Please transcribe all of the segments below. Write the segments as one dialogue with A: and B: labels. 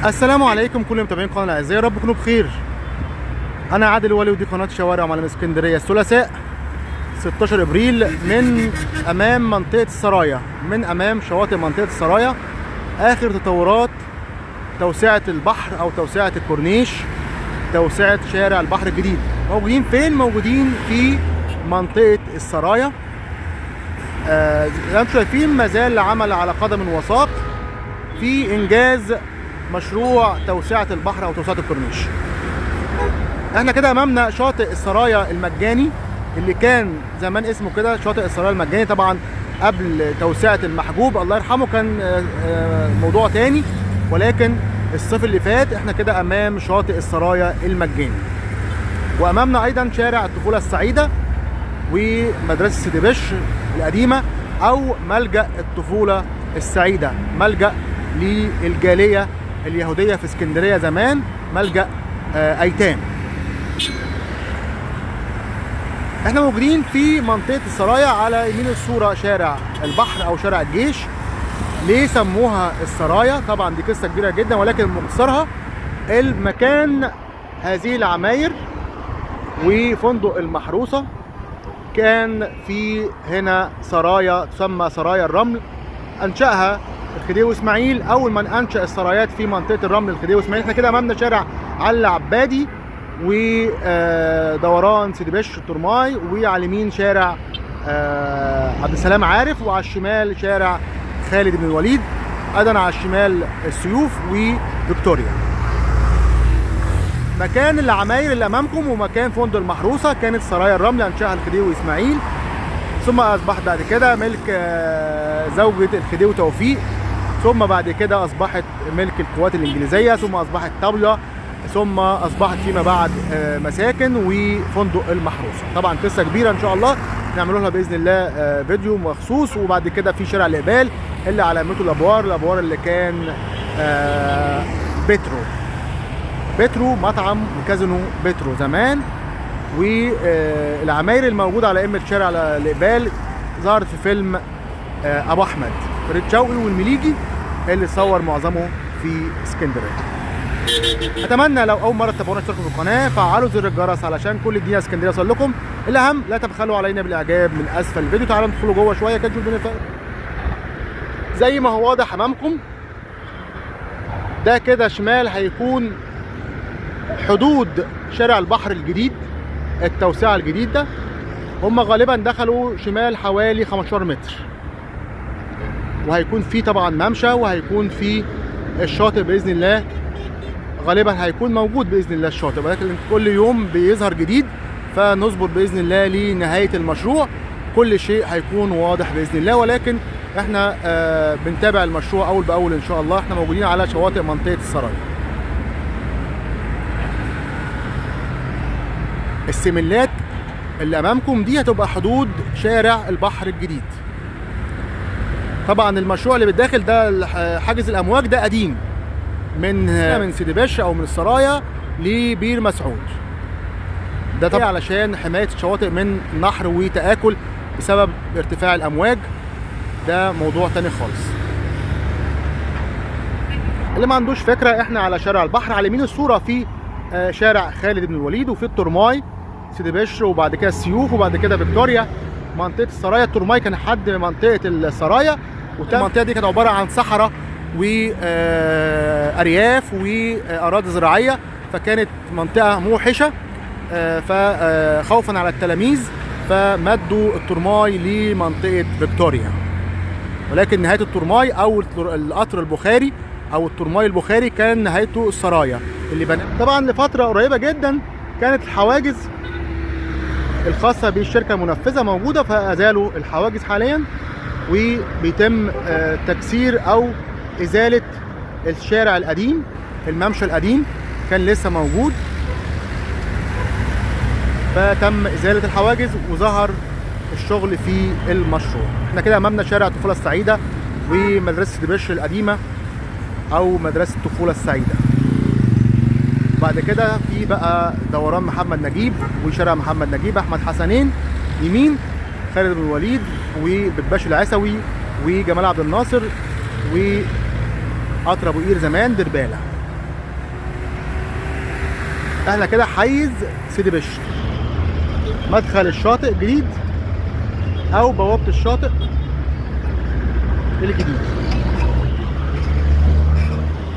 A: السلام عليكم كل متابعين قناه الاعزاء، يا رب تكونوا بخير. انا عادل ولي ودي قناه شوارع معلم اسكندريه. الثلاثاء 16 ابريل من امام منطقه السرايا، من امام شواطئ منطقه السرايا، اخر تطورات توسعه البحر او توسعه الكورنيش، توسعه شارع البحر الجديد. موجودين فين؟ موجودين في منطقه السرايا. زي ما انتم شايفين ما زال العمل على قدم وساق في انجاز مشروع توسعة البحر او توسعة الكورنيش. احنا كده امامنا شاطئ السرايا المجاني اللي كان زمان اسمه كده شاطئ السرايا المجاني. طبعا قبل توسعة المحجوب الله يرحمه كان موضوع تاني، ولكن الصيف اللي فات احنا كده امام شاطئ السرايا المجاني. وامامنا ايضا شارع الطفولة السعيدة ومدرسة سيدي بشر القديمة او ملجأ الطفولة السعيدة، ملجأ للجالية اليهودية في اسكندرية زمان، ملجأ ايتام. احنا موجودين في منطقة السرايا. على يمين الصورة شارع البحر او شارع الجيش. ليه سموها السرايا؟ طبعا دي قصة كبيرة جدا، ولكن مختصرها المكان هذه العماير وفندق المحروسة كان في هنا سرايا تسمى سرايا الرمل، انشأها الخديوي اسماعيل. اول من انشأ السرايات في منطقة الرمل الخديوي اسماعيل. احنا كده امامنا شارع علي العبادي ودوران سيدي بشر الترماي، وعلى اليمين شارع عبد السلام عارف، وعلى الشمال شارع خالد بن الوليد، ايضا على الشمال السيوف وفيكتوريا. مكان العماير اللي امامكم ومكان فندق المحروسه كانت سرايا الرمل، انشاها الخديوي اسماعيل، ثم اصبحت بعد كده ملك زوجة الخديوي توفيق، ثم بعد كده اصبحت ملك القوات الانجليزيه، ثم اصبحت طابله، ثم اصبحت فيما بعد مساكن وفندق المحروسه. طبعا قصه كبيره ان شاء الله نعملوا لها باذن الله فيديو مخصوص. وبعد كده في شارع الاقبال اللي علامته الابوار اللي كان بترو مطعم وكازينو بترو زمان. والعماير الموجوده على قمه شارع الاقبال ظهرت في فيلم ابو احمد فريد شوقي والمليجي اللي صور معظمه في اسكندريه. اتمنى لو اول مره تتابعونا اشتركوا في القناه، فعلوا زر الجرس علشان كل الدنيا اسكندريه يوصل لكم. الاهم لا تبخلوا علينا بالاعجاب من اسفل الفيديو. تعالوا ندخلوا جوه شويه كده نشوف الدنيا. زي ما هو واضح امامكم ده كده شمال هيكون حدود شارع البحر الجديد، التوسعه الجديد ده. هم غالبا دخلوا شمال حوالي 15 متر، وهيكون في طبعا ممشى، وهيكون في الشاطئ باذن الله. غالبا هيكون موجود باذن الله الشاطئ، ولكن كل يوم بيظهر جديد، فنصبر باذن الله لنهايه المشروع. كل شيء هيكون واضح باذن الله، ولكن احنا بنتابع المشروع اول باول ان شاء الله. احنا موجودين على شواطئ منطقه السرايا. السملات اللي امامكم دي هتبقى حدود شارع البحر الجديد. طبعا المشروع اللي بالداخل ده حاجز الامواج ده قديم من سيدي بشر او من السرايا لبير مسعود. ده طبعا علشان حمايه الشواطئ من النحر وتآكل بسبب ارتفاع الامواج. ده موضوع تاني خالص. اللي ما عندوش فكره احنا على شارع البحر. على يمين الصوره في شارع خالد بن الوليد، وفي الترماي سيدي بشر، وبعد كده السيوف، وبعد كده فيكتوريا. منطقه السرايا الترماي كان حد منطقه السرايا، والمنطقه دي كانت عباره عن صحراء وارياف واراضي زراعيه، فكانت منطقه موحشه. فخوفا على التلاميذ فمدوا الترماي لمنطقه فيكتوريا، ولكن نهايه الترماي او القطر البخاري او الترماي البخاري كان نهايته السرايا اللي بنى. طبعا لفتره قريبه جدا كانت الحواجز الخاصه بالشركه المنفذه موجوده، فازالوا الحواجز حاليا، وبيتم تكسير او ازاله الشارع القديم. الممشى القديم كان لسه موجود، فتم ازاله الحواجز وظهر الشغل في المشروع. احنا كده امامنا شارع الطفوله السعيده ومدرسه سيدي بشر القديمه او مدرسه الطفوله السعيده. بعد كده في بقى دوران محمد نجيب وشارع محمد نجيب، احمد حسنين يمين، خالد بن الوليد وبكباش العسوي وجمال عبد الناصر وقطر ابو قير زمان درباله. احنا كده حيز سيدي بشر، مدخل الشاطئ الجديد او بوابة الشاطئ الجديد.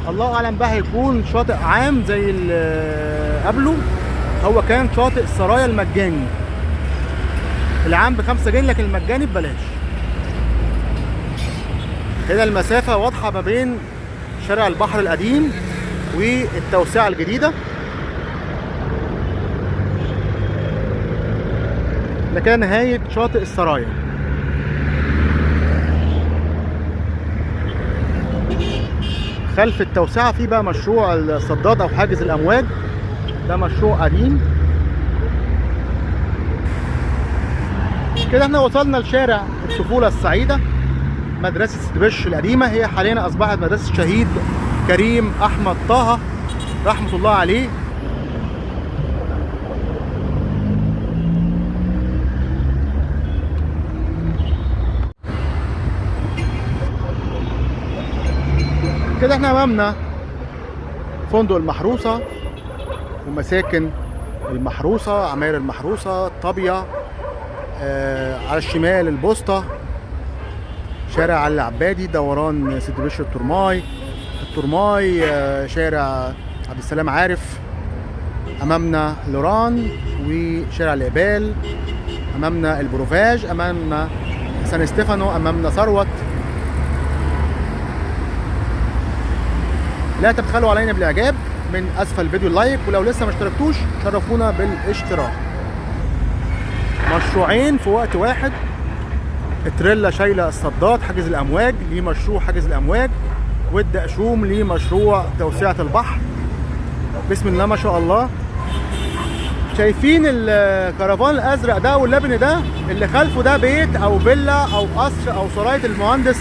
A: الله اعلم بقى هيكون شاطئ عام زي اللي قبله. هو كان شاطئ السرايا المجاني، العام ب5 جنيه لكن المجاني ببلاش. هنا المسافة واضحة ما بين شارع البحر القديم والتوسعة الجديدة. ده كان نهاية شاطئ السرايا. خلف التوسعة في بقى مشروع الصداد أو حاجز الأمواج، ده مشروع قديم. كده احنا وصلنا لشارع الطفولة السعيدة، مدرسة سيدي بشر القديمة. هي حاليا أصبحت مدرسة الشهيد كريم أحمد طه رحمة الله عليه. كده احنا امامنا فندق المحروسة ومساكن المحروسة، عماير المحروسة، طابية. على الشمال البوسطة، شارع علي العبادي، دوران سيدي بشر الترماي، شارع عبد السلام عارف، امامنا لوران وشارع الإقبال، امامنا البروفاج، امامنا سان ستيفانو، امامنا ثروت. لا تبخلوا علينا بالاعجاب من اسفل الفيديو اللايك، ولو لسه ما اشتركتوش شرفونا بالاشتراك. مشروعين في وقت واحد، التريلا شايله الصداد حاجز الامواج لمشروع حاجز الامواج، والدقشوم لمشروع توسعه البحر. بسم الله ما شاء الله. شايفين الكرفان الازرق ده واللبن ده اللي خلفه ده بيت او فيلا او قصر او سرايه المهندس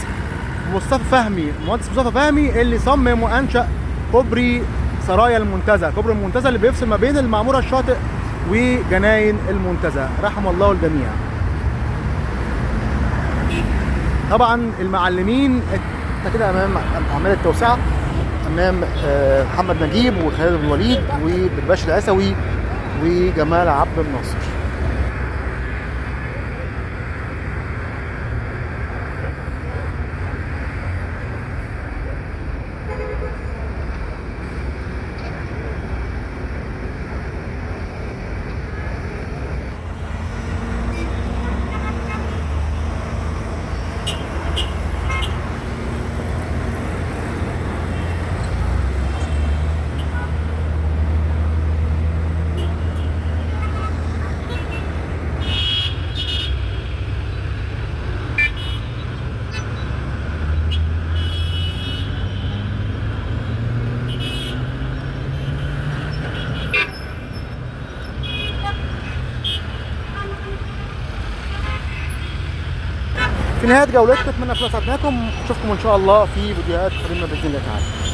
A: مصطفى فهمي اللي صمم وانشأ كوبري سرايا المنتزه، كوبري المنتزه اللي بيفصل ما بين المعموره الشاطئ وجناين المنتزه، رحم الله الجميع. طبعا المعلمين انت كده امام اعمال التوسعه، امام محمد نجيب وخالد بن الوليد وباشا العسوي وجمال عبد الناصر. في نهاية جولتنا اتمنى تكونوا سعدناكم، اشوفكم ان شاء الله في فيديوهات قادمة باذن الله تعالى.